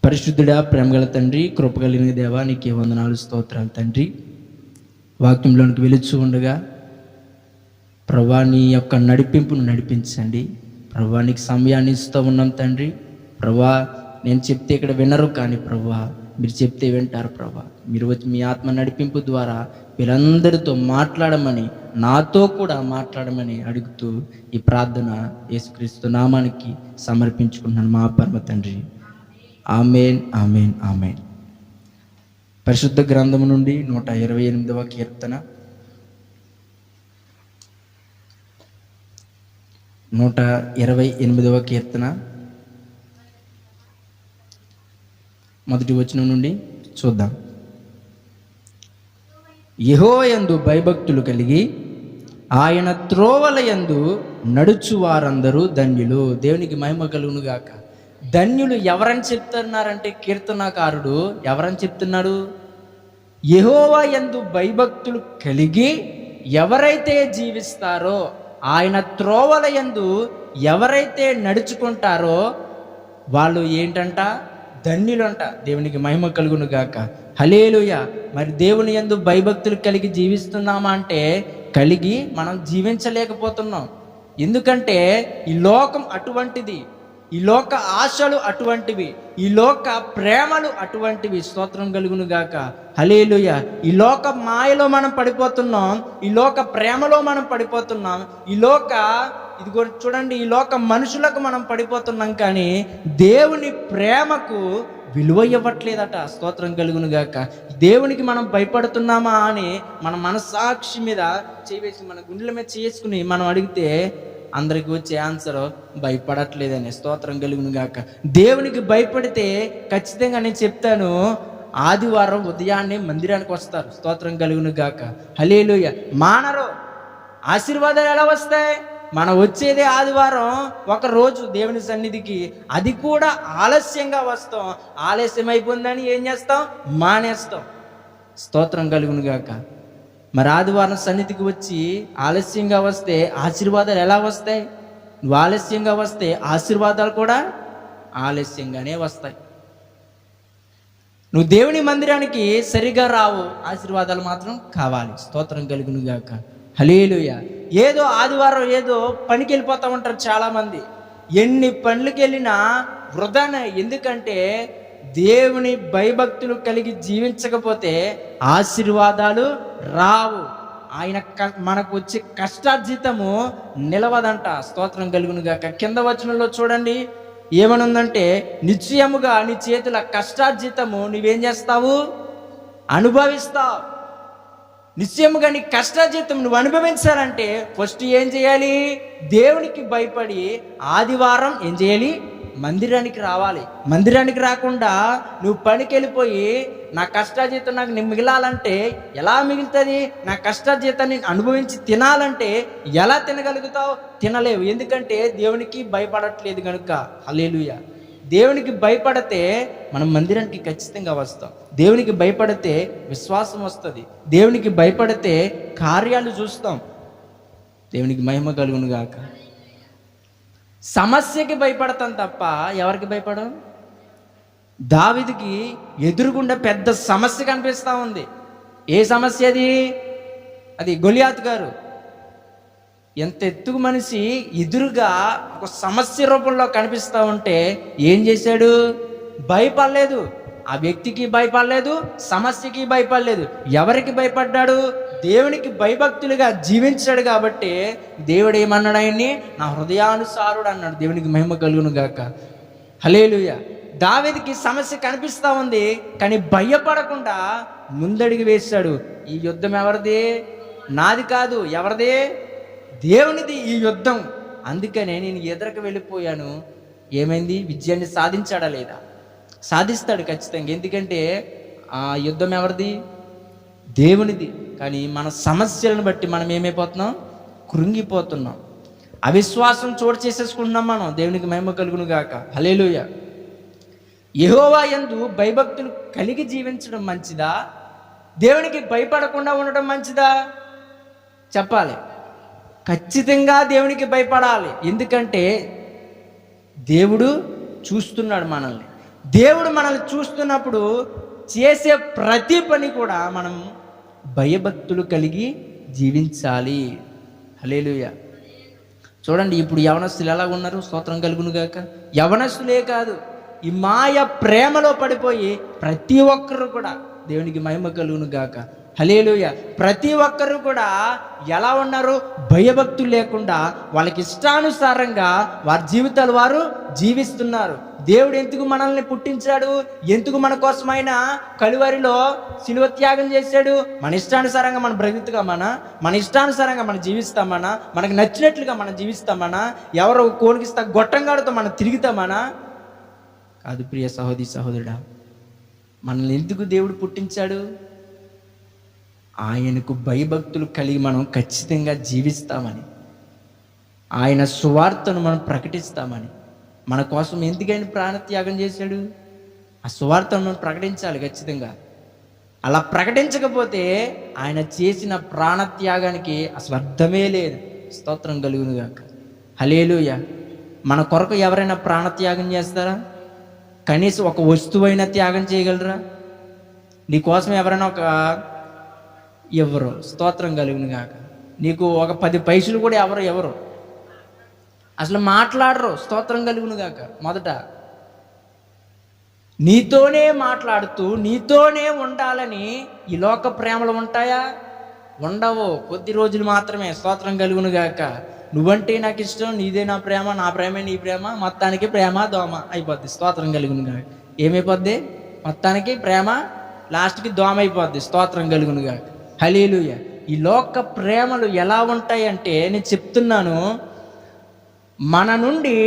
పరిశుద్ధుడా, ప్రేమగల తండ్రి, కృపగలిగిన దేవా, నీకే వందనాలు, స్తోత్రాలు తండ్రి. వాక్యంలోనికి వెలుచు ఉండగా ప్రభా నీ యొక్క నడిపింపును నడిపించండి. ప్రభా నీకు సమయాన్ని ఇస్తూ ఉన్నాం తండ్రి. ప్రభా నేను చెప్తే ఇక్కడ వినరు, కానీ ప్రభా మీరు చెప్తే వింటారు. ప్రభా మీరు వచ్చి మీ ఆత్మ నడిపింపు ద్వారా వీరందరితో మాట్లాడమని, నాతో కూడా మాట్లాడమని అడుగుతూ ఈ ప్రార్థన యేసుక్రీస్తు నామానికి సమర్పించుకుంటున్నాను మా పరమ తండ్రి. ఆమేన్, ఆమేన్, ఆమేన్. పరిశుద్ధ గ్రంథము నుండి 128వ కీర్తన, 128వ కీర్తన మొదటి వచనం నుండి చూద్దాం. యెహోవా యందు భయభక్తులు కలిగి ఆయన త్రోవల యందు నడుచు వారందరూ ధన్యులు. దేవునికి మహిమ కలుగును గాక. ధన్యులు ఎవరని చెప్తున్నారంటే, కీర్తనకారుడు ఎవరని చెప్తున్నాడు? యెహోవా యందు భయభక్తులు కలిగి ఎవరైతే జీవిస్తారో, ఆయన త్రోవల యందు ఎవరైతే నడుచుకుంటారో వాళ్ళు ఏంటంట? ధన్యులంట. దేవునికి మహిమ కలుగును గాక. హల్లెలూయా. మరి దేవుని యందు భయభక్తులు కలిగి జీవిస్తున్నామా అంటే, కలిగి మనం జీవించలేకపోతున్నాం. ఎందుకంటే ఈ లోకం అటువంటిది, ఈ లోక ఆశలు అటువంటివి, ఈ లోక ప్రేమలు అటువంటివి. స్తోత్రం కలుగును గాక. హల్లెలూయా. ఈ లోక మాయలో మనం పడిపోతున్నాం, ఈ లోక ప్రేమలో మనం పడిపోతున్నాం, ఈ లోక ఇదిగో చూడండి, ఈ లోక మనుషులకు మనం పడిపోతున్నాం, కానీ దేవుని ప్రేమకు విలువ ఇవ్వట్లేదట. స్తోత్రం కలుగును గాక. దేవునికి మనం భయపడుతున్నామా అని మన మనస్సాక్షి మీద చేసి, మన గుండెల మీద చేసుకుని మనం అడిగితే అందరికి వచ్చే ఆన్సర్ భయపడట్లేదని. స్తోత్రం కలుగును గాక. దేవునికి భయపడితే ఖచ్చితంగా నేను చెప్తాను, ఆదివారం ఉదయాన్నే మందిరానికి వస్తారు. స్తోత్రం కలుగును గాక. హల్లెలూయా. మానరు. ఆశీర్వాదాలు ఎలా వస్తాయి? మనం వచ్చేదే ఆదివారం ఒక రోజు దేవుని సన్నిధికి, అది కూడా ఆలస్యంగా వస్తాం. ఆలస్యం అయిపోయిందని ఏం చేస్తాం? మానేస్తాం. స్తోత్రం కలుగును గాక. మరి ఆదివారం సన్నిధికి వచ్చి ఆలస్యంగా వస్తే ఆశీర్వాదాలు ఎలా వస్తాయి? నువ్వు ఆలస్యంగా వస్తే ఆశీర్వాదాలు కూడా ఆలస్యంగానే వస్తాయి. నువ్వు దేవుని మందిరానికి సరిగా రావు, ఆశీర్వాదాలు మాత్రం కావాలి. స్తోత్రం కలుగును గాక. హల్లెలూయా. ఏదో ఆదివారం ఏదో పనికి వెళ్ళిపోతూ ఉంటారు చాలామంది. ఎన్ని పనులకి వెళ్ళినా వృధానే. ఎందుకంటే దేవుని భయభక్తులు కలిగి జీవించకపోతే ఆశీర్వాదాలు రావు. ఆయన మనకు వచ్చే కష్టార్జితము నిలవదంట. స్తోత్రం కలుగును గాక. కింద వచనంలో చూడండి ఏమనుందంటే, నిశ్చయముగా నీ చేతుల కష్టార్జితము నువ్వేం చేస్తావు? అనుభవిస్తావు. నిశ్చయముగా నీ కష్టార్జితం నువ్వు అనుభవించాలంటే ఫస్ట్ ఏం చేయాలి? దేవునికి భయపడి ఆదివారం ఏం చేయాలి? మందిరానికి రావాలి. మందిరానికి రాకుండా నువ్వు పనికి వెళ్ళిపోయి నా కష్టార్జితం నాకు మిగిలాలంటే ఎలా మిగులుతుంది? నా కష్టార్జితాన్ని అనుభవించి తినాలంటే ఎలా తినగలుగుతావు? తినలేవు. ఎందుకంటే దేవునికి భయపడట్లేదు కనుక. హల్లెలూయా. దేవునికి భయపడితే మనం మందిరానికి ఖచ్చితంగా వస్తాం. దేవునికి భయపడితే విశ్వాసం వస్తుంది. దేవునికి భయపడితే కార్యాలు చూస్తాం. దేవునికి మహిమ కలుగును గాక. సమస్యకి భయపడతాం తప్ప ఎవరికి భయపడం? దావీదుకి ఎదురుగుండా పెద్ద సమస్య కనిపిస్తూ ఉంది. ఏ సమస్య అది? అది గొలియాతు గారు. ఎంత ఎత్తుకు మనిషి ఎదురుగా ఒక సమస్య రూపంలో కనిపిస్తూ ఉంటే ఏం చేశాడు? భయపడలేదు. ఆ వ్యక్తికి భయపడలేదు, సమస్యకి భయపడలేదు. ఎవరికి భయపడ్డాడు? దేవునికి భయభక్తులుగా జీవించాడు. కాబట్టి దేవుడు ఏమన్నాడు? ఆయన్ని నా హృదయానుసారుడు అన్నాడు. దేవునికి మహిమ కలుగును గాక. హల్లెలూయా. దావీదుకి సమస్య కనిపిస్తూ ఉంది, కానీ భయపడకుండా ముందడిగి వేశాడు. ఈ యుద్ధం ఎవరిది? నాది కాదు. ఎవరిది? దేవునిది ఈ యుద్ధం. అందుకనే నేను ఎదురుకు వెళ్ళిపోయాను. ఏమైంది? విజయాన్ని సాధించాడా లేదా? సాధిస్తాడు ఖచ్చితంగా. ఎందుకంటే ఆ యుద్ధం ఎవరిది? దేవునిది. కానీ మన సమస్యలను బట్టి మనం ఏమైపోతున్నాం? కృంగిపోతున్నాం. అవిశ్వాసం చోటు చేసేసుకుంటున్నాం మనం. దేవునికి మహిమ కలుగును గాక. హల్లెలూయా. యెహోవా యందు భయభక్తులు కలిగి జీవించడం మంచిదా? దేవునికి భయపడకుండా ఉండడం మంచిదా? చెప్పాలి. ఖచ్చితంగా దేవునికి భయపడాలి. ఎందుకంటే దేవుడు చూస్తున్నాడు మనల్ని. దేవుడు మనల్ని చూస్తున్నప్పుడు చేసే ప్రతి పని కూడా మనం భయభక్తులు కలిగి జీవించాలి. హల్లెలూయా. చూడండి, ఇప్పుడు యవనస్తులు ఎలా ఉన్నారు? స్తోత్రం కలుగును గాక. యవనస్తులే కాదు, ఈ మాయ ప్రేమలో పడిపోయి ప్రతి ఒక్కరు కూడా, దేవునికి మహిమ కలుగును గాక, హల్లెలూయా, ప్రతి ఒక్కరు కూడా ఎలా ఉన్నారు? భయభక్తులు లేకుండా వాళ్ళకి ఇష్టానుసారంగా వారి జీవితాలు వారు జీవిస్తున్నారు. దేవుడు ఎందుకు మనల్ని పుట్టించాడు? ఎందుకు మన కోసమైన కలువరిలో శిలువ త్యాగం చేశాడు? మన ఇష్టానుసారంగా మనం బ్రతుకుతామనా? మన ఇష్టానుసారంగా మనం జీవిస్తామనా? మనకు నచ్చినట్లుగా మనం జీవిస్తామనా? ఎవరో కోలికిస్తా గొట్టంగాడితో మనం తిరుగుతామనా? కాదు ప్రియ సహోదరి సహోదరుడా. మనల్ని ఎందుకు దేవుడు పుట్టించాడు? ఆయనకు భయభక్తులు కలిగి మనం ఖచ్చితంగా జీవిస్తామని, ఆయన సువార్తను మనం ప్రకటిస్తామని. మన కోసం ఎందుకని ప్రాణత్యాగం చేశాడు? ఆ సువార్తను మనం ప్రకటించాలి ఖచ్చితంగా. అలా ప్రకటించకపోతే ఆయన చేసిన ప్రాణత్యాగానికి అసలు అర్థమే లేదు. స్తోత్రం కలుగును గాక, హల్లెలూయా. మన కొరకు ఎవరైనా ప్రాణత్యాగం చేస్తారా? కనీసం ఒక వస్తువైనా త్యాగం చేయగలరా? నీ కోసం ఎవరైనా ఎవరు? స్తోత్రం కలుగును గాక. నీకు ఒక 10 పైసలు కూడా ఎవరు అసలు మాట్లాడరు. స్తోత్రం కలుగును గాక. మొదట నీతోనే మాట్లాడుతూ నీతోనే ఉండాలని ఈ లోక ప్రేమలు ఉంటాయా? ఉండవు. కొద్ది రోజులు మాత్రమే. స్తోత్రం కలుగును గాక. నువ్వంటే నాకు ఇష్టం, నీదే నా ప్రేమ, నా ప్రేమే నీ ప్రేమ, మొత్తానికి ప్రేమ దోమ అయిపోద్ది. స్తోత్రం కలుగును గాక. ఏమైపోద్ది? మొత్తానికి ప్రేమ, లాస్ట్కి దోమ అయిపోద్ది. స్తోత్రం కలుగును గాక, హల్లెలూయా. ఈ లోక ప్రేమలు ఎలా ఉంటాయంటే, నేను చెప్తున్నాను, మన నుండి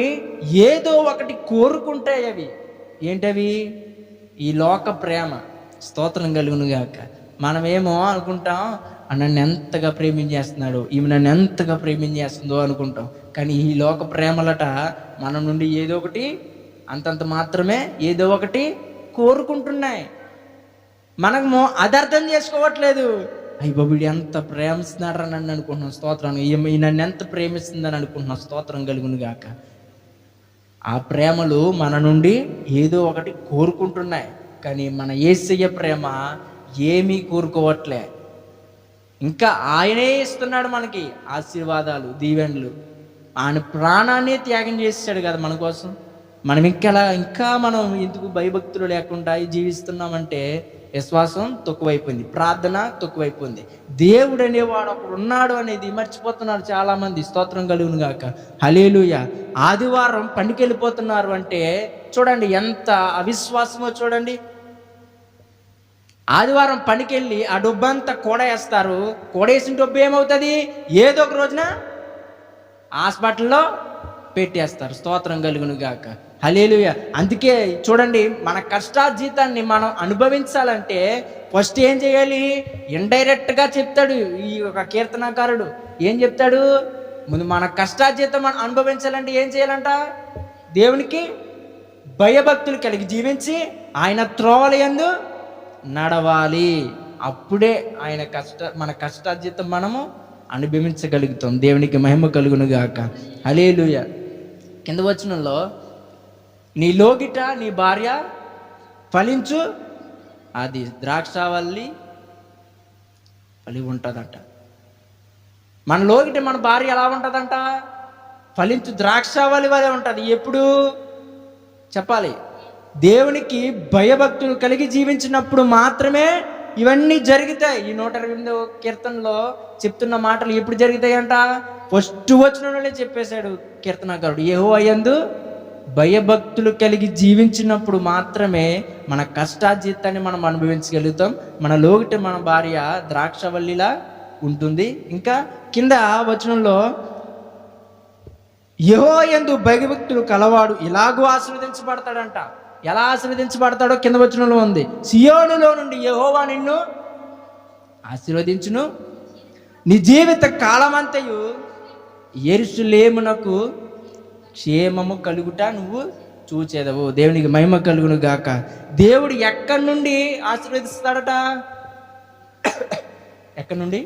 ఏదో ఒకటి కోరుకుంటాయి. అవి ఏంటవి? ఈ లోక ప్రేమ. స్తోత్రం కలుగును గాక. మనమేమో అనుకుంటాం, నన్ను ఎంతగా ప్రేమించేస్తున్నాడు, ఈమె నన్ను ఎంతగా ప్రేమించేస్తుందో అనుకుంటాం. కానీ ఈ లోక ప్రేమలట మన నుండి ఏదో ఒకటి, అంతంత మాత్రమే ఏదో ఒకటి కోరుకుంటున్నాయి. మనము అది అర్థం చేసుకోవట్లేదు. అయ్య బాబుడు ఎంత ప్రేమిస్తున్నాడు నన్ను అనుకుంటున్నాం. స్తోత్రం. ఈ నన్ను ఎంత ప్రేమిస్తుందని అనుకుంటున్నాం. స్తోత్రం కలుగును గాక. ఆ ప్రేమలు మన నుండి ఏదో ఒకటి కోరుకుంటున్నాయి. కానీ మన యేసయ్య ప్రేమ ఏమీ కోరుకోవట్లే. ఇంకా ఆయనే ఇస్తున్నాడు మనకి ఆశీర్వాదాలు, దీవెనలు. ఆయన ప్రాణాన్ని త్యాగం చేసాడు కదా మన కోసం. మనం ఇంకా మనం ఎందుకు భయభక్తులు లేకుండా జీవిస్తున్నామంటే విశ్వాసం తక్కువైపోయింది, ప్రార్థన తక్కువైపోయింది. దేవుడు అనేవాడు ఒకడు ఉన్నాడు అనేది మర్చిపోతున్నారు చాలామంది. స్తోత్రం కలుగును గాక, హల్లెలూయా. ఆదివారం పనికి వెళ్ళిపోతున్నారు అంటే చూడండి ఎంత అవిశ్వాసమో చూడండి. ఆదివారం పనికి వెళ్ళి ఆ డబ్బు కూడ వేస్తారు. కూడేసిన డబ్బు ఏమవుతుంది? ఏదో ఒక రోజున హాస్పిటల్లో పెట్టేస్తారు. స్తోత్రం కలుగును గాక, హల్లెలూయా. అందుకే చూడండి, మన కష్టార్జితాన్ని మనం అనుభవించాలంటే ఫస్ట్ ఏం చేయాలి? ఇండైరెక్ట్గా చెప్తాడు ఈ ఒక కీర్తనకారుడు. ఏం చెప్తాడు? ముందు మన కష్టార్జితం మనం అనుభవించాలంటే ఏం చేయాలంట? దేవునికి భయభక్తులు కలిగి జీవించి ఆయన త్రోవలయందు నడవాలి. అప్పుడే ఆయన మన కష్టార్జితం మనము అనుభవించగలుగుతాం. దేవునికి మహిమ కలుగును గాక, హల్లెలూయా. కింద వచనంలో, నీ లోగిట నీ భార్య ఫలించు, అది ద్రాక్షావల్లి ఫలి ఉంటుందంట. మన లోగిట మన భార్య ఎలా ఉంటుందంట? ఫలించు ద్రాక్షావల్లి వలె ఉంటుంది. ఎప్పుడు చెప్పాలి? దేవునికి భయభక్తులు కలిగి జీవించినప్పుడు మాత్రమే ఇవన్నీ జరుగుతాయి. ఈ 128వ కీర్తనలో చెప్తున్న మాటలు ఎప్పుడు జరుగుతాయంట? ఫస్ట్ వచనంలోనే చెప్పేశాడు కీర్తనకారుడు. యెహోవా యందు భయభక్తులు కలిగి జీవించినప్పుడు మాత్రమే మన కష్టార్జితాన్ని మనం అనుభవించగలుగుతాం. మన లోగిట మన భార్య ద్రాక్షవల్లిలా ఉంటుంది. ఇంకా కింద వచనంలో, యెహోవా యందు భయభక్తులు కలవాడు ఇలాగూ ఆశీర్వదించబడతాడంట. ఎలా ఆశీర్వదించబడతాడో కింద వచనంలో ఉంది. సియోనులో నుండి యెహోవా నిన్ను ఆశీర్వదించును, నీ జీవిత కాలమంతయు యెరూషలేమునకు క్షేమము కలుగుట నువ్వు చూచేదవు. దేవునికి మహిమ కలుగును గాక. దేవుడు ఎక్కడి నుండి ఆశీర్వదిస్తాడట? ఎక్కడి నుండి?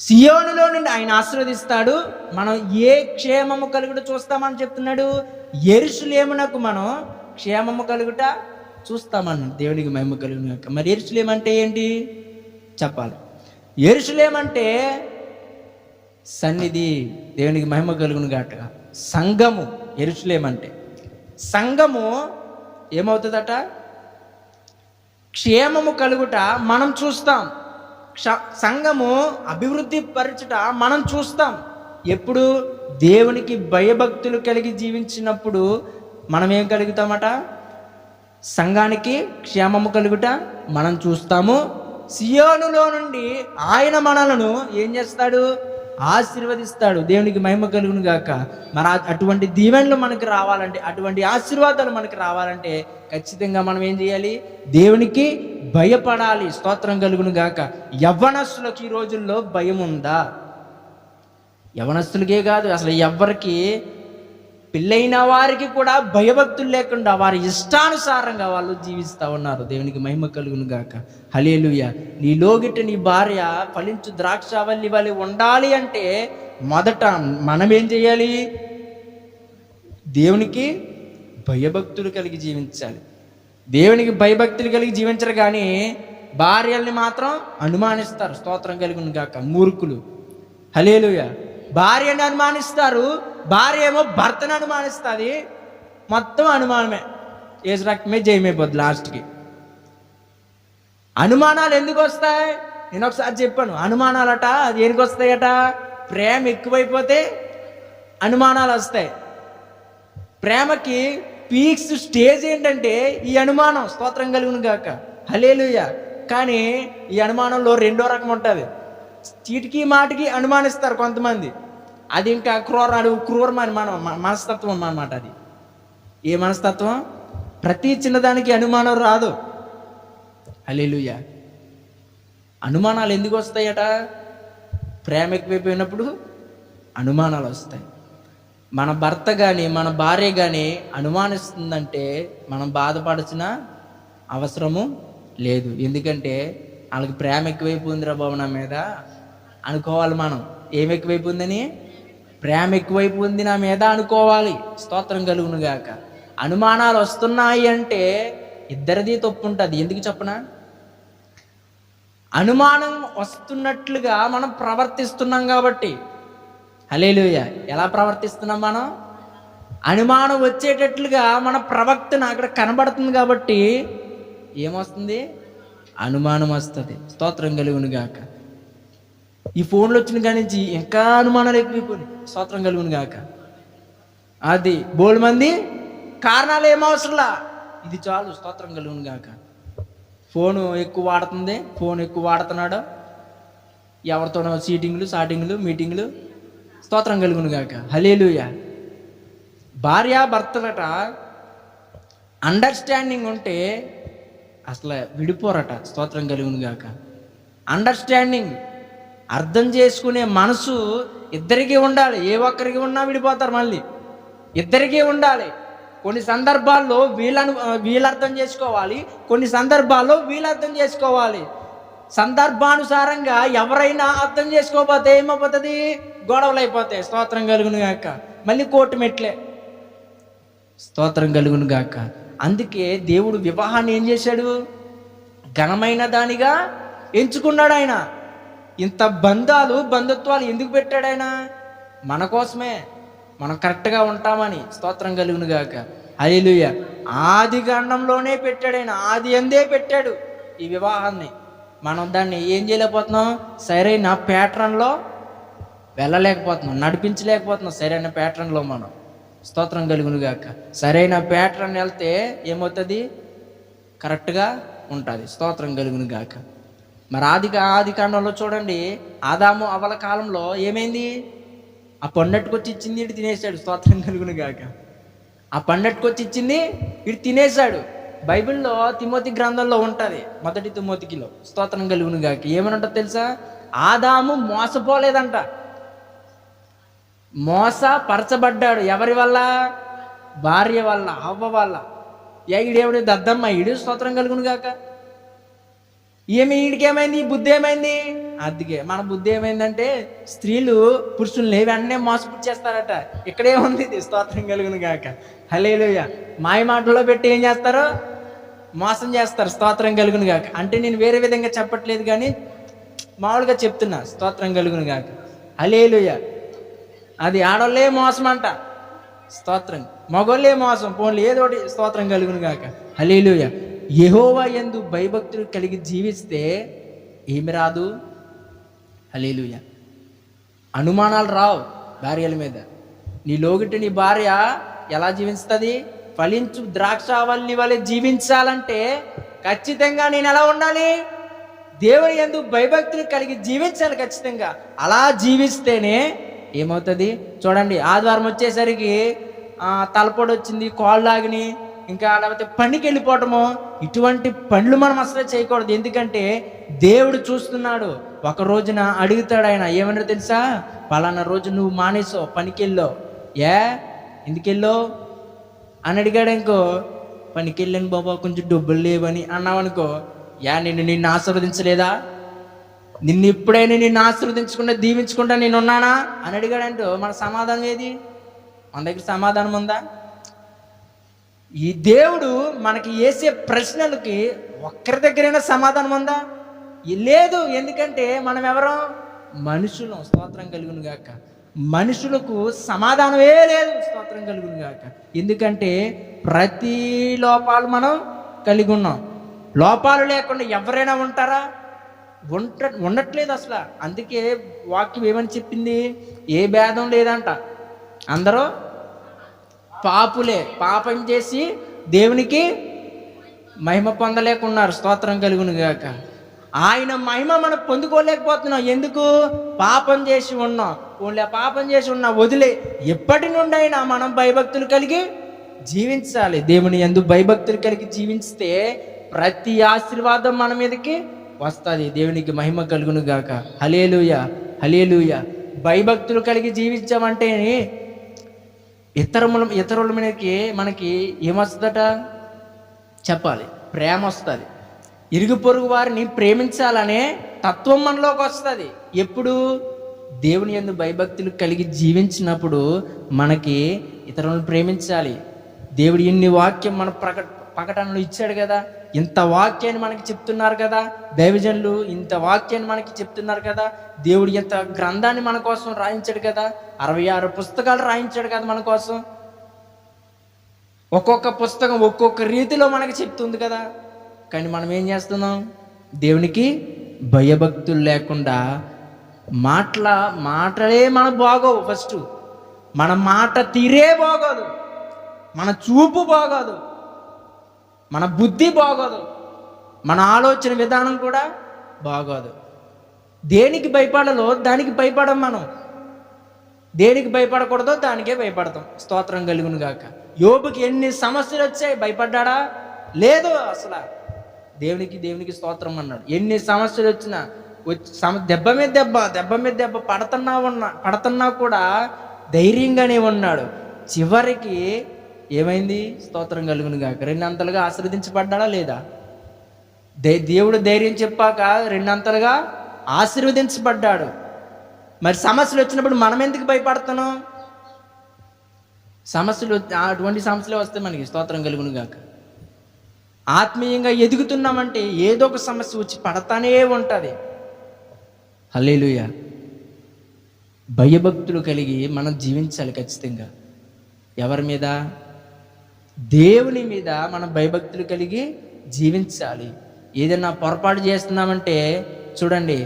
సియోనులో నుండి ఆయన ఆశీర్వదిస్తాడు. మనం ఏ క్షేమము కలుగుట చూస్తామని చెప్తున్నాడు? యెరూషలేమునకు మనం క్షేమము కలుగుట చూస్తామన్నాడు. దేవునికి మహిమ కలుగును గాక. మరి యెరూషలేము అంటే ఏంటి చెప్పాలి. యెరూషలేము అంటే సన్నిధి. దేవునికి మహిమ కలుగును గాక. సంఘము యెరూషలేము అంటే. సంఘము ఏమవుతుందట? క్షేమము కలుగుట మనం చూస్తాం. సంఘము అభివృద్ధి పరచుట మనం చూస్తాం. ఎప్పుడు? దేవునికి భయభక్తులు కలిగి జీవించినప్పుడు మనం ఏం కలుగుతామట? సంఘానికి క్షేమము కలుగుట మనం చూస్తాము. సియోనులో నుండి ఆయన మనలను ఏం చేస్తాడు? ఆశీర్వదిస్తాడు. దేవునికి మహిమ కలుగును గాక. మరి అటువంటి దీవెనలు మనకు రావాలంటే, అటువంటి ఆశీర్వాదాలు మనకు రావాలంటే ఖచ్చితంగా మనం ఏం చేయాలి? దేవునికి భయపడాలి. స్తోత్రం కలుగును గాక. యవ్వనస్తులకు ఈ రోజుల్లో భయం ఉందా? యవ్వనస్తులకే కాదు, అసలు ఎవ్వరికి, పెళ్ళైన వారికి కూడా భయభక్తులు లేకుండా వారి ఇష్టానుసారంగా వాళ్ళు జీవిస్తూ ఉన్నారు. దేవునికి మహిమ కలుగును గాక. హల్లెలూయా. నీ లోగిట నీ భార్య ఫలించు ద్రాక్షావల్లి వలె ఉండాలి అంటే మొదట మనం ఏం చేయాలి? దేవునికి భయభక్తులు కలిగి జీవించాలి. దేవునికి భయభక్తులు కలిగి జీవించరు కానీ భార్యల్ని మాత్రం అనుమానిస్తారు. స్తోత్రం కలుగును గాక. మూర్ఖులు. హల్లెలూయా. భార్యని అనుమానిస్తారు, భార్య ఏమో భర్తను అనుమానిస్తుంది. మొత్తం అనుమానమే. ఏసు రక్తమే జయమైపోద్ది లాస్ట్కి. అనుమానాలు ఎందుకు వస్తాయి? నేను ఒకసారి చెప్పాను. అనుమానాలట దేనికి వస్తాయట? ప్రేమ ఎక్కువైపోతే అనుమానాలు వస్తాయి. ప్రేమకి పీక్స్ స్టేజ్ ఏంటంటే ఈ అనుమానం. స్తోత్రం కలుగును గాక. హల్లెలూయా. కానీ ఈ అనుమానంలో రెండో రకం ఉంటుంది. చీటికి మాటికి అనుమానిస్తారు కొంతమంది. అది ఇంకా క్రూరమైన మనస్తత్వం అన్నమాట. అది ఏ మనస్తత్వం? ప్రతి చిన్నదానికి అనుమానం రాదు. హల్లెలూయా. అనుమానాలు ఎందుకు వస్తాయట? ప్రేమ ఎక్కువైపోయినప్పుడు అనుమానాలు వస్తాయి. మన భర్త కానీ మన భార్య కానీ అనుమానిస్తుందంటే మనం బాధపడాల్సిన అవసరము లేదు. ఎందుకంటే వాళ్ళకి ప్రేమ ఎక్కువైపోయిందిరా బాబు నా మీద అనుకోవాలి. మనం ఏమి ఎక్కువైపోయిందని? ప్రేమ ఎక్కువైపోయింది నా మీద అనుకోవాలి. స్తోత్రం కలుగును గాక. అనుమానాలు వస్తున్నాయి అంటే ఇద్దరిది తప్పు ఉంటుంది. ఎందుకు చెప్పనా? అనుమానం వస్తున్నట్లుగా మనం ప్రవర్తిస్తున్నాం కాబట్టి. హల్లెలూయా. ఎలా ప్రవర్తిస్తున్నాం మనం? అనుమానం వచ్చేటట్లుగా మన ప్రవర్తన అక్కడ కనబడుతుంది కాబట్టి ఏమొస్తుంది? అనుమానం వస్తుంది. స్తోత్రం కలుగును గాక. ఈ ఫోన్లు వచ్చిన కాడి నుంచి ఇంకా అనుమానాలు ఎక్కువైపోయి. స్తోత్రం కలుగును గాక. అది బోల్డ్ మంది కారణాలు ఏమవసరంలా, ఇది చాలు. స్తోత్రం కలుగును గాక. ఫోను ఎక్కువ వాడుతుంది, ఫోన్ ఎక్కువ వాడుతున్నాడు, ఎవరితోనో సాటింగ్లు మీటింగ్లు. స్తోత్రం కలుగును గాక. హల్లెలూయా. భార్యాభర్తలట అండర్స్టాండింగ్ ఉంటే అసలు విడిపోరట. స్తోత్రం కలుగును గాక. అండర్స్టాండింగ్, అర్థం చేసుకునే మనసు ఇద్దరికీ ఉండాలి. ఏ ఒక్కరికి ఉన్నా విడిపోతారు. మళ్ళీ ఇద్దరికీ ఉండాలి. కొన్ని సందర్భాల్లో వీళ్ళు అర్థం చేసుకోవాలి, కొన్ని సందర్భాల్లో వీళ్ళు అర్థం చేసుకోవాలి. సందర్భానుసారంగా ఎవరైనా అర్థం చేసుకోకపోతే ఏమైపోతుంది? గొడవలు అయిపోతాయి. స్తోత్రం కలుగును గాక. మళ్ళీ కోర్టు మెట్లే. స్తోత్రం కలుగును గాక. అందుకే దేవుడు వివాహాన్ని ఏం చేశాడు? ఘనమైన దానిగా ఎంచుకున్నాడు ఆయన. ఇంత బంధుత్వాలు ఎందుకు పెట్టాడు ఆయన? మన కోసమే, మనం కరెక్ట్గా ఉంటామని. స్తోత్రం కలుగును గాక. హల్లెలూయా. ఆది కాండంలోనే పెట్టాడు ఆయన. ఆది అందే పెట్టాడు ఈ వివాహాన్ని. మనం దాన్ని ఏం చేయలేకపోతున్నాం? సరైన ప్యాటర్న్లో వెళ్ళలేకపోతున్నాం, నడిపించలేకపోతున్నాం సరైన ప్యాటర్న్లో మనం. స్తోత్రం కలుగును గాక. సరైన ప్యాటర్న్ వెళ్తే ఏమవుతుంది? కరెక్ట్గా ఉంటుంది. స్తోత్రం కలుగును గాక. మరి ఆది కాండంలో చూడండి, ఆదాము అవ్వల కాలంలో ఏమైంది? ఆ పండట్టుకొచ్చి ఇచ్చింది ఇటు తినేశాడు. స్తోత్రం కలుగును గాక. ఆ పండట్టుకొచ్చి ఇచ్చింది ఇటు తినేశాడు. బైబిల్లో తిమోతి గ్రంథంలో ఉంటుంది, 1 తిమోతిలో. స్తోత్రం కలుగును గాక. ఏమని ఉంటుంది తెలుసా? ఆదాము మోసపోలేదంట, మోసపరచబడ్డాడు. ఎవరి వల్ల? భార్య వల్ల, అవ్వ వల్ల. ఈడేవుడి దద్దమ్మ ఈడు. స్తోత్రం కలుగును గాక. వీడికేమైంది, ఈ బుద్ధి ఏమైంది? అందుకే మన బుద్ధి ఏమైందంటే స్త్రీలు పురుషుల్ని వెంటనే మోసపుచ్చేస్తారట. ఇక్కడే ఉంది ఇది. స్తోత్రం కలుగును గాక. హల్లెలూయా. మాయ మాటల్లో పెట్టి ఏం చేస్తారు? మోసం చేస్తారు. స్తోత్రం కలుగును గాక. అంటే నేను వేరే విధంగా చెప్పట్లేదు కానీ మామూలుగా చెప్తున్నా. స్తోత్రం కలుగును గాక. హల్లెలూయా. అది ఆడోళ్ళే మోసం అంట. స్తోత్రం. మగోళ్ళే మోసం. పోన్లు ఏదో ఒకటి. స్తోత్రం కలుగును గాక. హల్లెలూయా. యెహోవా యందు భయభక్తులు కలిగి జీవిస్తే ఏమి రాదు? హల్లెలూయా. అనుమానాలు రావు భార్యల మీద. నీ లోగిటి నీ భార్య ఎలా జీవిస్తుంది? ఫలించు ద్రాక్షావల్లి వలె జీవించాలంటే ఖచ్చితంగా నేను ఎలా ఉండాలి? దేవుని యందు భయభక్తులు కలిగి జీవించాలి ఖచ్చితంగా. అలా జీవిస్తేనే ఏమవుతుంది? చూడండి, ఆదివారం వచ్చేసరికి తలపోటు వచ్చింది, కాళ్ళు లాగిని, ఇంకా లేకపోతే పనికి వెళ్ళిపోవటము, ఇటువంటి పనులు మనం అసలు చేయకూడదు. ఎందుకంటే దేవుడు చూస్తున్నాడు. ఒక రోజున అడుగుతాడు ఆయన, ఏమన్నా తెలుసా? పలానా రోజు నువ్వు మానేసావు, పనికి వెళ్ళావు, ఎందుకు వెళ్ళావు అని అడిగాడు. ఇంకో పనికి వెళ్ళాను బాబా, కొంచెం డబ్బులు లేవని అన్నావనుకో, నిన్ను ఆశీర్వదించలేదా? ఇప్పుడైనా నిన్ను ఆశీర్వదించకుండా దీవించకుండా నేనున్నానా అని అడిగాడంటూ మన సమాధానం ఏది? మన దగ్గర సమాధానం ఉందా? ఈ దేవుడు మనకి వేసే ప్రశ్నలకి ఒక్కరి దగ్గరైనా సమాధానం ఉందా? లేదు. ఎందుకంటే మనం ఎవరం? మనుషులం. స్తోత్రం కలుగును గాక. మనుషులకు సమాధానమే లేదు. స్తోత్రం కలుగును గాక. ఎందుకంటే ప్రతి లోపాలు మనం కలిగి ఉన్నాం. లోపాలు లేకుండా ఎవరైనా ఉంటారా? ఉండట్లేదు అసలు. అందుకే వాక్యం ఏమని చెప్పింది? ఏ భేదం లేదంట, అందరూ పాపులే, పాపం చేసి దేవునికి మహిమ పొందలేకున్నారు. స్తోత్రం కలుగును గాక. ఆయన మహిమ మనం పొందుకోలేకపోతున్నాం. ఎందుకు? పాపం చేసి ఉన్నాం. ఓన్లీ పాపం చేసి ఉన్నా వదిలే. ఎప్పటి నుండి అయినా మనం భయభక్తులు కలిగి జీవించాలి. దేవుని యందు భయభక్తులు కలిగి జీవిస్తే ప్రతి ఆశీర్వాదం మన మీదకి వస్తుంది. దేవునికి మహిమ కలుగును గాక. హల్లెలూయా. హల్లెలూయా. భయభక్తులు కలిగి జీవించామంటే ఇతరుల మీదకి మనకి ఏమొస్తుందట చెప్పాలి? ప్రేమ వస్తుంది. ఇరుగు పొరుగు వారిని ప్రేమించాలనే తత్వం మనలోకి వస్తుంది. ఎప్పుడు? దేవుని యందు భయభక్తులు కలిగి జీవించినప్పుడు మనకి ఇతరులను ప్రేమించాలి. దేవుడు ఇన్ని వాక్యం మన ప్రకటనలు ఇచ్చాడు కదా, ఇంత వాక్యాన్ని మనకి చెప్తున్నారు కదా, దైవజనులు ఇంత వాక్యాన్ని మనకి చెప్తున్నారు కదా, దేవుడు ఇంత గ్రంథాన్ని మన కోసం రాయించాడు కదా, 66 పుస్తకాలు రాయించాడు కదా మన కోసం. ఒక్కొక్క పుస్తకం ఒక్కొక్క రీతిలో మనకి చెప్తుంది కదా. కానీ మనం ఏం చేస్తున్నాం? దేవునికి భయభక్తులు లేకుండా మాటలే మనకు బాగోవు. ఫస్ట్ మన మాట తీరే బాగోదు, మన చూపు బాగోదు, మన బుద్ధి బాగోదు, మన ఆలోచన విధానం కూడా బాగోదు. దేనికి భయపడాలో దానికి భయపడం. మనం దేనికి భయపడకూడదో దానికే భయపడతాం. స్తోత్రం కలుగును గాక. యోబుకి ఎన్ని సమస్యలు వచ్చాయి, భయపడ్డా? లేదు అసలు. దేవునికి స్తోత్రం అన్నాడు. ఎన్ని సమస్యలు వచ్చినా దెబ్బ మీద దెబ్బ పడుతున్నా కూడా ధైర్యంగానే ఉన్నాడు. చివరికి ఏమైంది? స్తోత్రం కలుగును గాక. 2 అంతలుగా ఆశీర్వదించబడ్డా లేదా? దేవుడు ధైర్యం చెప్పాక 2 అంతలుగా ఆశీర్వదించబడ్డాడు. మరి సమస్యలు వచ్చినప్పుడు మనం ఎందుకు భయపడుతున్నాం? అటువంటి సమస్యలు వస్తే మనకి స్తోత్రం కలుగును గాక. ఆత్మీయంగా ఎదుగుతున్నామంటే ఏదో ఒక సమస్య వచ్చి పడతానే ఉంటుంది. హల్లెలూయా. భయభక్తులు కలిగి మనం జీవించాలి ఖచ్చితంగా. ఎవరి మీద? దేవుని మీద మనం భయభక్తులు కలిగి జీవించాలి. ఏదైనా పొరపాటు చేస్తున్నామంటే చూడండి,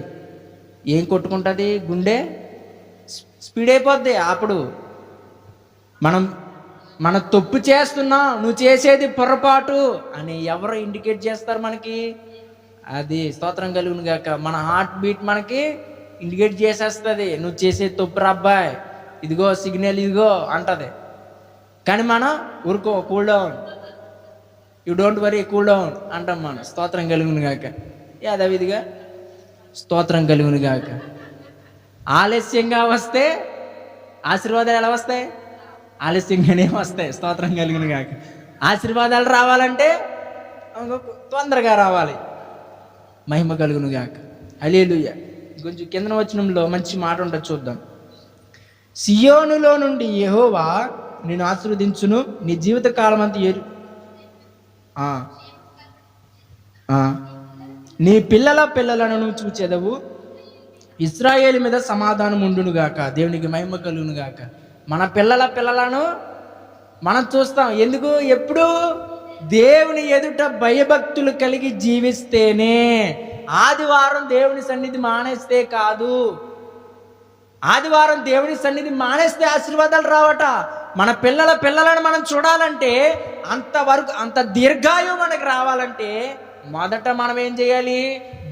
ఏం కొట్టుకుంటుంది? గుండె స్పీడ్ అయిపోద్ది. అప్పుడు మన తప్పు చేస్తున్నా, నువ్వు చేసేది పొరపాటు అని ఎవరు ఇండికేట్ చేస్తారు మనకి? అది స్తోత్రం కలుగును గాక. మన హార్ట్ బీట్ మనకి ఇండికేట్ చేసేస్తుంది, నువ్వు చేసే తప్పు రా అబ్బాయి, ఇదిగో సిగ్నల్ ఇదిగో అంటది. కానీ మనం ఊరుకో, cool down, you don't worry, cool down అంటాం మనం. స్తోత్రం కలుగును గాక. యాదవిధిగా స్తోత్రం కలుగును గాక. ఆలస్యంగా వస్తే ఆశీర్వాదాలు ఎలా వస్తాయి? ఆలస్యంగానే వస్తాయి. స్తోత్రం కలుగును గాక. ఆశీర్వాదాలు రావాలంటే తొందరగా రావాలి. మహిమ కలుగును గాక. హల్లెలూయా. కొంచెం కింద వచనంలో మంచి మాట ఉంటుంది, చూద్దాం. సియోనులో నుండి యెహోవా నిన్ను ఆశీర్వదించును, నీ జీవిత కాలం అంతా నీ పిల్లల పిల్లలను నువ్వు చూచెదవు, ఇశ్రాయేలు మీద సమాధానం ఉండును గాక. దేవునికి మహిమ కలుగును గాక. మన పిల్లల పిల్లలను మనం చూస్తాం. ఎందుకు? ఎప్పుడు? దేవుని ఎదుట భయభక్తులు కలిగి జీవిస్తేనే. ఆదివారం దేవుని సన్నిధి మానేస్తే కాదు. ఆదివారం దేవుని సన్నిధి మానేస్తే ఆశీర్వాదాలు రావట. మన పిల్లల పిల్లలను మనం చూడాలంటే, అంతవరకు అంత దీర్ఘాయువు మనకు రావాలంటే మొదట మనం ఏం చేయాలి?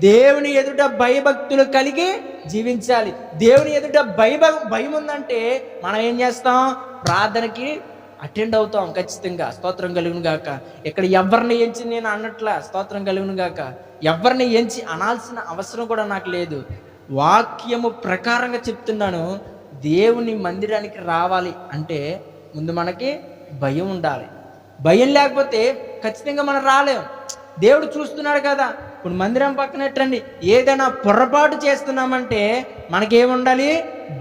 దేవుని ఎదుట భయభక్తులు కలిగి జీవించాలి. దేవుని ఎదుట భయం ఉందంటే మనం ఏం చేస్తాం? ప్రార్థనకి అటెండ్ అవుతాం ఖచ్చితంగా. స్తోత్రం కలుగును గాక. ఇక్కడ ఎవరిని ఎంచి నేను అన్నట్లా, స్తోత్రం కలుగును గాక. ఎవరిని ఎంచి అనాల్సిన అవసరం కూడా నాకు లేదు. వాక్యము ప్రకారంగా చెప్తున్నాను. దేవుని మందిరానికి రావాలి అంటే ముందు మనకి భయం ఉండాలి. భయం లేకపోతే ఖచ్చితంగా మనం రాలేం. దేవుడు చూస్తున్నాడు కదా. ఇప్పుడు మందిరం పక్కనట్టండి, ఏదైనా పొరపాటు చేస్తున్నామంటే మనకేముండాలి?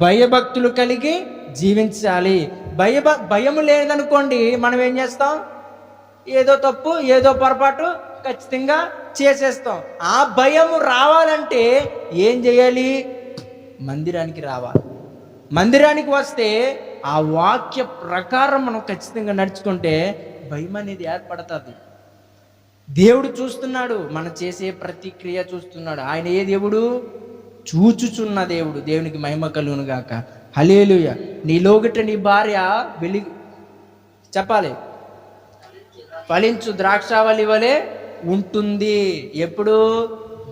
భయభక్తులు కలిగి జీవించాలి. భయము లేదనుకోండి, మనం ఏం చేస్తాం? ఏదో తప్పు, ఏదో పొరపాటు ఖచ్చితంగా చేసేస్తాం. ఆ భయము రావాలంటే ఏం చేయాలి? మందిరానికి రావాలి. మందిరానికి వస్తే ఆ వాక్య ప్రకారం మనం ఖచ్చితంగా నడుచుకుంటే భయం అనేది ఏర్పడుతుంది. దేవుడు చూస్తున్నాడు, మనం చేసే ప్రతిక్రియ చూస్తున్నాడు. ఆయన ఏ దేవుడు? చూచుచున్న దేవుడు. దేవునికి మహిమ కలుగును గాక. హల్లెలూయా. నీలోగిట నీ భార్య చెప్పాలి, ఫలించు ద్రాక్షావళి వలె ఉంటుంది. ఎప్పుడు?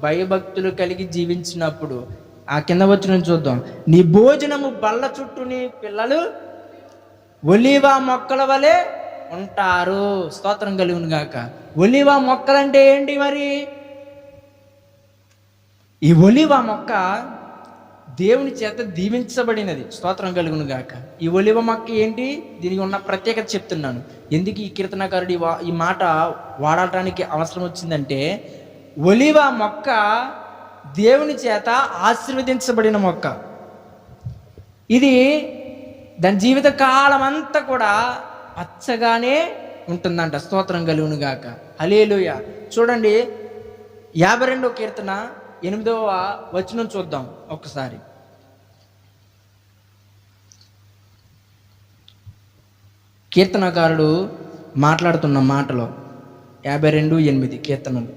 భయభక్తులు కలిగి జీవించినప్పుడు. ఆ కింద వచ్చిన చూద్దాం. నీ భోజనము బల్ల చుట్టూ నీ పిల్లలు ఒలీవ మొక్కల వలె ఉంటారు. స్తోత్రం కలుగును గాక. ఒలీవ మొక్కలంటే ఏంటి మరి? ఈ ఒలీవ మొక్క దేవుని చేత దీవించబడినది. స్తోత్రం కలుగును గాక. ఈ ఒలీవ మొక్క ఏంటి? దీనికి ఉన్న ప్రత్యేకత చెప్తున్నాను. ఎందుకు ఈ కీర్తనకారుడు ఈ మాట వాడటానికి అవసరం వచ్చిందంటే, ఒలీవ మొక్క దేవుని చేత ఆశీర్వదించబడిన మొక్క. ఇది దాని జీవిత కాలం అంతా కూడా పచ్చగానే ఉంటుందంట. స్తోత్రం కలుగును గాక. హల్లెలూయా. చూడండి, 52వ కీర్తన 8వ వచనం చూద్దాం ఒక్కసారి. కీర్తనకారుడు మాట్లాడుతున్న మాటలో 52:8 కీర్తనలు.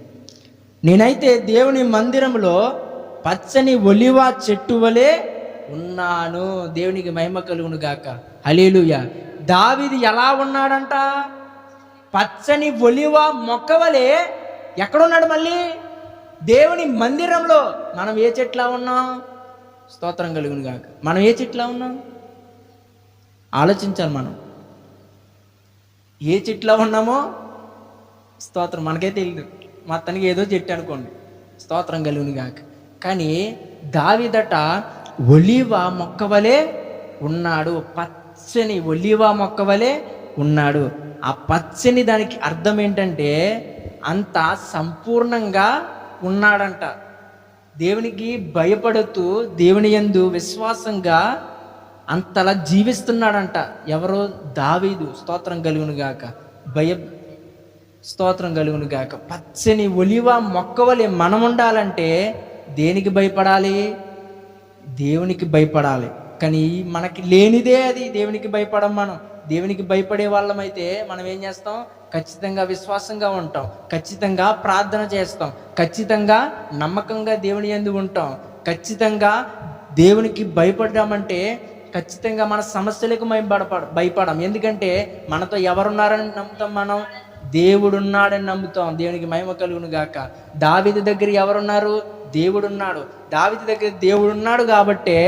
నేనైతే దేవుని మందిరంలో పచ్చని ఒలివ చెట్టు వలె ఉన్నాను. దేవునికి మహిమ కలుగును గాక. హల్లెలూయా. దావీదు ఎలా ఉన్నాడంట? పచ్చని ఒలివ మొక్క వలె. ఎక్కడున్నాడు? మళ్ళీ దేవుని మందిరంలో. మనం ఏ చెట్లా ఉన్నాం? స్తోత్రం కలుగును గాక. మనం ఏ చెట్లా ఉన్నాం? ఆలోచించాలి. మనం ఏ చెట్లా ఉన్నామో స్తోత్రం మనకైతే తెలియదు. మొత్తానికి ఏదో చెట్టు అనుకోండి. స్తోత్రం కలుగును గాక. కానీ దావీదట ఒలీవ మొక్క వలె ఉన్నాడు. పచ్చని ఒలీవ మొక్క వలె ఉన్నాడు. ఆ పచ్చని దానికి అర్థం ఏంటంటే అంత సంపూర్ణంగా ఉన్నాడంట. దేవునికి భయపడుతూ దేవుని యందు విశ్వాసంగా అంతలా జీవిస్తున్నాడంట. ఎవరో? దావీదు. స్తోత్రం కలుగును గాక. స్తోత్రం కలుగును గాక. పచ్చని ఒలివ మొక్క వలె మనం ఉండాలంటే దేనికి భయపడాలి? దేవునికి భయపడాలి. కానీ మనకి లేనిదే అది. దేవునికి భయపడం. మనం దేవునికి భయపడే వాళ్ళమైతే మనం ఏం చేస్తాం? ఖచ్చితంగా విశ్వాసంగా ఉంటాం, ఖచ్చితంగా ప్రార్థన చేస్తాం, ఖచ్చితంగా నమ్మకంగా దేవుని యందు ఉంటాం. ఖచ్చితంగా దేవునికి భయపడ్డామంటే ఖచ్చితంగా మన సమస్యలకు భయపడం. ఎందుకంటే మనతో ఎవరున్నారని నమ్ముతాం? మనం దేవుడున్నాడని నమ్ముతాం. దేవునికి మహిమ కలుగును గాక. దావీదు దగ్గర ఎవరున్నారు? దేవుడున్నాడు. దావీదు దగ్గర దేవుడున్నాడు కాబట్టే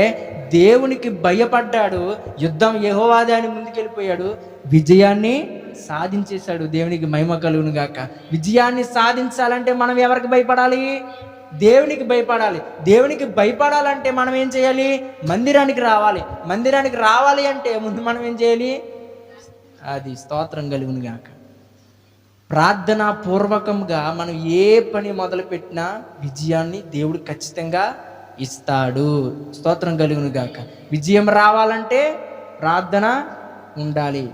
దేవునికి భయపడ్డాడు. యుద్ధం యెహోవాదే అని ముందుకెళ్ళిపోయాడు. విజయాన్ని సాధించేశాడు. దేవునికి మహిమ కలుగును గాక. విజయాన్ని సాధించాలంటే మనం ఎవరికి భయపడాలి? దేవునికి భయపడాలి. దేవునికి భయపడాలంటే మనం ఏం చేయాలి? మందిరానికి రావాలి. మందిరానికి రావాలి అంటే ముందు మనం ఏం చేయాలి? అది స్తోత్రం కలుగును గాక. ప్రార్థనా పూర్వకంగా మనం ఏ పని మొదలుపెట్టినా విజయాన్ని దేవుడు ఖచ్చితంగా ఇస్తాడు. స్తోత్రం కలుగును గాక. విజయం రావాలంటే ప్రార్థన ఉండాలి.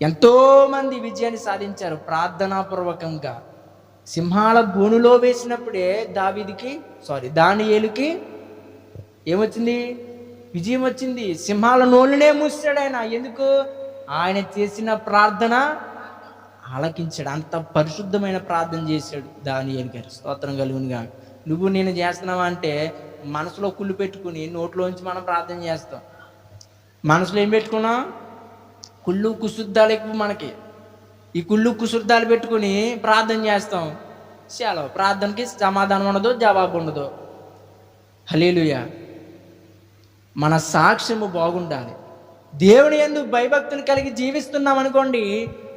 ఎంతోమంది విజయాన్ని సాధించారు ప్రార్థనాపూర్వకంగా. సింహాల బోనులో వేసినప్పుడే దానియేలుకి ఏమొచ్చింది? విజయం వచ్చింది. సింహాల నోళ్ళనే మూసాడు ఆయన. ఎందుకు? ఆయన చేసిన ప్రార్థన ఆలకించాడు. అంత పరిశుద్ధమైన ప్రార్థన చేశాడు దానియేలు గారు. స్తోత్రం కలుగునుగా. నువ్వు నేను చేస్తున్నావా అంటే మనసులో కుళ్ళు పెట్టుకుని నోట్లోంచి మనం ప్రార్థన చేస్తాం. మనసులో ఏం పెట్టుకున్నాం? కుళ్ళు కుశుద్ధాలు ఎక్కువ మనకి. ఈ కుళ్ళు కుశుద్ధాలు పెట్టుకుని ప్రార్థన చేస్తాం. చాలా ప్రార్థనకి సమాధానం ఉండదు, జవాబు ఉండదు. హల్లెలూయా. మన సాక్ష్యము బాగుండాలి. దేవుని యందు భయభక్తులు కలిగి జీవిస్తున్నాం అనుకోండి,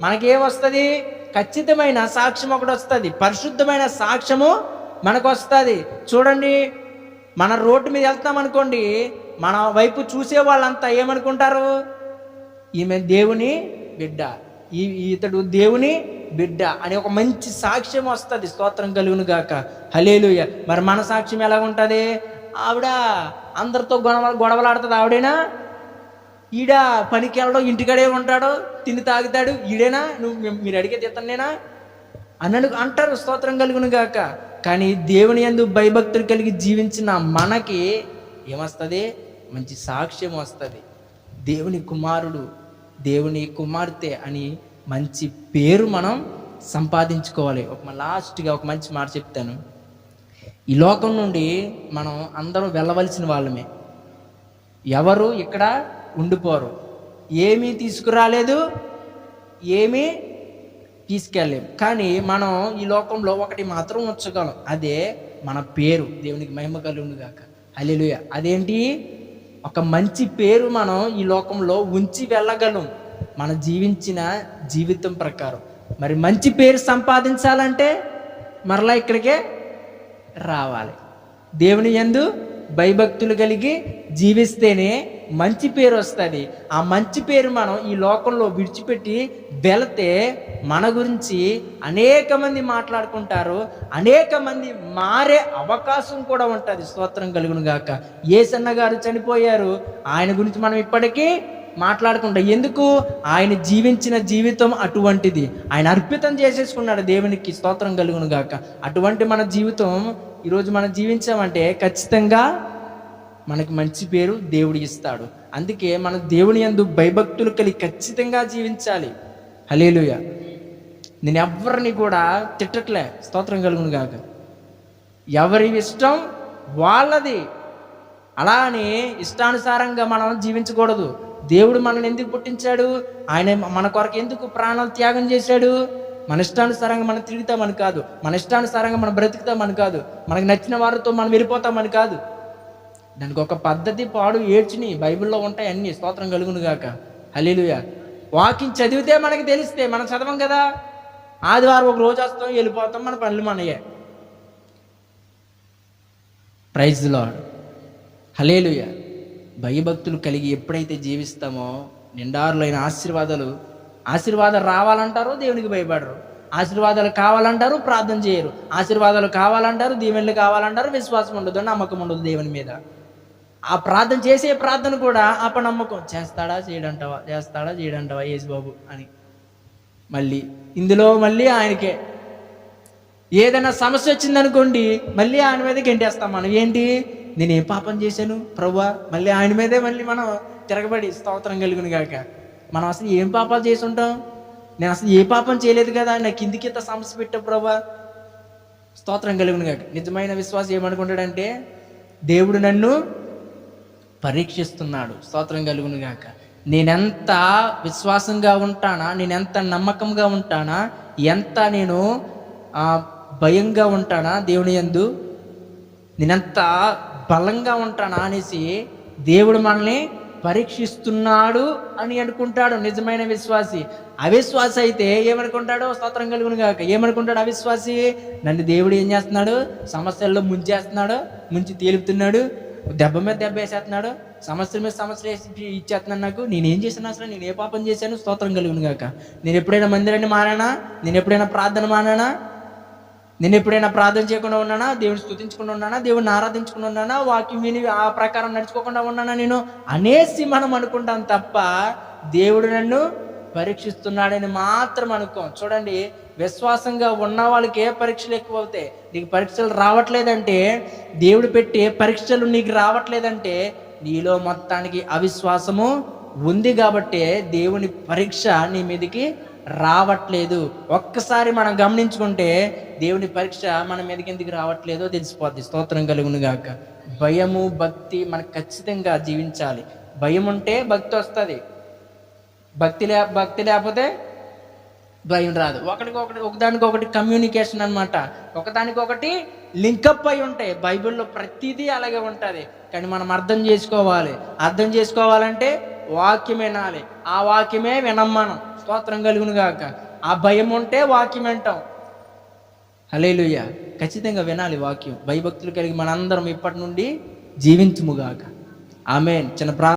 మనకేమొస్తుంది? ఖచ్చితమైన సాక్ష్యం ఒకటి వస్తుంది. పరిశుద్ధమైన సాక్ష్యము మనకు వస్తుంది. చూడండి, మన రోడ్డు మీద వెళ్తాం అనుకోండి, మన వైపు చూసే వాళ్ళంతా ఏమనుకుంటారు? ఈమె దేవుని బిడ్డ, ఇతడు దేవుని బిడ్డ అని ఒక మంచి సాక్ష్యం వస్తుంది. స్తోత్రం కలుగును గాక. హల్లెలూయా. మరి మన సాక్ష్యం ఎలా ఉంటుంది? ఆవిడ అందరితో గొడవలాడుతుంది. ఆవిడేనా? ఈడ పనికి వెళ్ళడం, ఇంటికాడే ఉంటాడో, తిని తాగుతాడు, ఈడేనా? మీరు అడిగేది ఇతన్నేనా అని అంటారు. స్తోత్రం కలుగును గాక. కానీ దేవుని యందు భయభక్తులు కలిగి జీవించిన మనకి ఏమొస్తుంది? మంచి సాక్ష్యం వస్తుంది. దేవుని కుమారుడు, దేవుని కుమార్తె అని మంచి పేరు మనం సంపాదించుకోవాలి. లాస్ట్గా ఒక మంచి మాట చెప్తాను. ఈ లోకం నుండి మనం అందరం వెళ్ళవలసిన వాళ్ళమే. ఎవరు ఇక్కడ ఉండిపోరు. ఏమీ తీసుకురాలేదు, ఏమీ తీసుకెళ్ళలేము. కానీ మనం ఈ లోకంలో ఒకటి మాత్రం ఉంచగలం. అదే మన పేరు. దేవునికి మహిమ కలుగును గాక. హల్లెలూయా. అదేంటి? ఒక మంచి పేరు మనం ఈ లోకంలో ఉంచి వెళ్ళగలం, మన జీవించిన జీవితం ప్రకారం. మరి మంచి పేరు సంపాదించాలంటే మరలా ఇక్కడికే రావాలి. దేవుని యందు భయభక్తులు కలిగి జీవిస్తేనే మంచి పేరు వస్తుంది. ఆ మంచి పేరు మనం ఈ లోకంలో విడిచిపెట్టి వెళితే మన గురించి అనేక మంది మాట్లాడుకుంటారు, అనేక మంది మారే అవకాశం కూడా ఉంటుంది. స్తోత్రం కలుగును గాక. యేసన్న గారు చనిపోయారు, ఆయన గురించి మనం ఇప్పటికీ మాట్లాడుకుంటాం. ఎందుకు? ఆయన జీవించిన జీవితం అటువంటిది. ఆయన అర్పితం చేసేసుకున్నాడు దేవునికి. స్తోత్రం కలుగును గాక. అటువంటి మన జీవితం ఈరోజు మనం జీవించామంటే ఖచ్చితంగా మనకి మంచి పేరు దేవుడు ఇస్తాడు. అందుకే మన దేవుని యందు భయభక్తులు కలిగి ఖచ్చితంగా జీవించాలి. హల్లెలూయా. నేను ఎవరిని కూడా తిట్టట్లే. స్తోత్రం కలుగును గాక. ఎవరి ఇష్టం వాళ్ళది. అలా అని ఇష్టానుసారంగా మనం జీవించకూడదు. దేవుడు మనల్ని ఎందుకు పుట్టించాడు? ఆయన మన కొరకు ఎందుకు ప్రాణాలు త్యాగం చేశాడు? మన ఇష్టానుసారంగా మనం తిరుగుతామని కాదు, మన ఇష్టానుసారంగా మనం బ్రతుకుతామని కాదు, మనకు నచ్చిన వారితో మనం వెళ్ళిపోతామని కాదు. దానికి ఒక పద్ధతి, పాడు, ఏడ్చిని బైబిల్లో ఉంటాయి అన్నీ. స్తోత్రం కలుగును గాక. హల్లెలూయా. వాకింగ్ చదివితే మనకి తెలిస్తే, మనం చదవం కదా. ఆదివారం ఒక రోజు వస్తాం, వెళ్ళిపోతాం, మన పనులు మనయే. Praise the Lord. హల్లెలూయా. భయభక్తులు కలిగి ఎప్పుడైతే జీవిస్తామో నిండారులైన ఆశీర్వాదాలు రావాలంటారు, దేవునికి భయపడరు. ఆశీర్వాదాలు కావాలంటారు, ప్రార్థన చేయరు. ఆశీర్వాదాలు కావాలంటారు, దీవెనలు కావాలంటారు, విశ్వాసం ఉండదు, నమ్మకం ఉండదు దేవుని మీద. ఆ ప్రార్థన చేసే ప్రార్థన కూడా అపనమ్మకం. చేస్తాడా చేయడంటావా యేసు బాబు అని ఇందులో మళ్ళీ ఆయనకే. ఏదైనా సమస్య వచ్చిందనుకోండి, మళ్ళీ ఆయన మీద గెంటేస్తాం మనం. ఏంటి? నేనేం పాపం చేశాను ప్రభువా? మళ్ళీ ఆయన మీదే మనం తిరగబడి. స్తోత్రం కలుగును గాక. మనం అసలు ఏం పాపాలు చేసి ఉంటాం? నేను అసలు ఏ పాపం చేయలేదు కదా, నాకు ఇందుకు ఇంత సమస్య పెట్టావు ప్రభువా. స్తోత్రం కలుగును గాక. నిజమైన విశ్వాసం ఏమనుకుంటాడంటే, దేవుడు నన్ను పరీక్షిస్తున్నాడు. స్తోత్రం కలుగును గాక. నేనెంత విశ్వాసంగా ఉంటానా, నేనెంత నమ్మకంగా ఉంటానా, ఎంత నేను భయంగా ఉంటానా దేవుని యందు, నేనెంత బలంగా ఉంటానా అనేసి దేవుడు మనల్ని పరీక్షిస్తున్నాడు అని అనుకుంటాడు నిజమైన విశ్వాసి. అవిశ్వాసి అయితే ఏమనుకుంటాడో? స్తోత్రం కలుగును గాక. ఏమనుకుంటాడు అవిశ్వాసి? నన్ను దేవుడు ఏం చేస్తున్నాడు? సమస్యల్లో ముంచి తేలుపుతున్నాడు, దెబ్బ మీద దెబ్బ వేసేస్తున్నాడు, సంవత్సరం మీద సంవత్సరం వేసి ఇచ్చేస్తున్నాడు నాకు. నేనేం చేశాను అసలు? నేను ఏ పాపం చేశాను? స్తోత్రం కలుగును గాక. నేను ఎప్పుడైనా మందిరాన్ని మారానా? నేను ఎప్పుడైనా ప్రార్థన మానానా? నేను ఎప్పుడైనా ప్రార్థన చేయకుండా ఉన్నానా? దేవుని స్తుతించకుండా ఉన్నానా? దేవుడిని ఆరాధించకుండా ఉన్నానా? వాక్యం విని ఆ ప్రకారం నడుచుకోకుండా ఉన్నానా నేను అనేసి మనం అనుకుంటాం తప్ప దేవుడు నన్ను పరీక్షిస్తున్నాడని మాత్రం అనుకోం. చూడండి, విశ్వాసంగా ఉన్న వాళ్ళకి ఏ పరీక్షలు ఎక్కువ అవుతాయి? నీకు పరీక్షలు రావట్లేదంటే, దేవుడు పెట్టే పరీక్షలు నీకు రావట్లేదంటే నీలో మొత్తానికి అవిశ్వాసము ఉంది కాబట్టే దేవుని పరీక్ష నీ మీదకి రావట్లేదు. ఒక్కసారి మనం గమనించుకుంటే దేవుని పరీక్ష మన మీదకి ఎందుకు రావట్లేదో తెలిసిపోద్ది. స్తోత్రం కలుగును గాక. భయము భక్తి మనకు ఖచ్చితంగా జీవించాలి. భయం ఉంటే భక్తి వస్తుంది. భక్తి లేకపోతే భయం రాదు. ఒకదానికొకటి కమ్యూనికేషన్ అనమాట. ఒకదానికొకటి లింకప్ అయి ఉంటాయి. బైబిల్లో ప్రతిదీ అలాగే ఉంటుంది. కానీ మనం అర్థం చేసుకోవాలంటే వాక్యం వినాలి. ఆ వాక్యమే వినం మనం. స్తోత్రం కలుగును గాక. ఆ భయం ఉంటే వాక్యం వింటాం. హల్లెలూయా. ఖచ్చితంగా వినాలి వాక్యం. భయభక్తులు కలిగి మనందరం ఇప్పటి నుండి జీవించుముగాక. ఆమేన్. చిన్న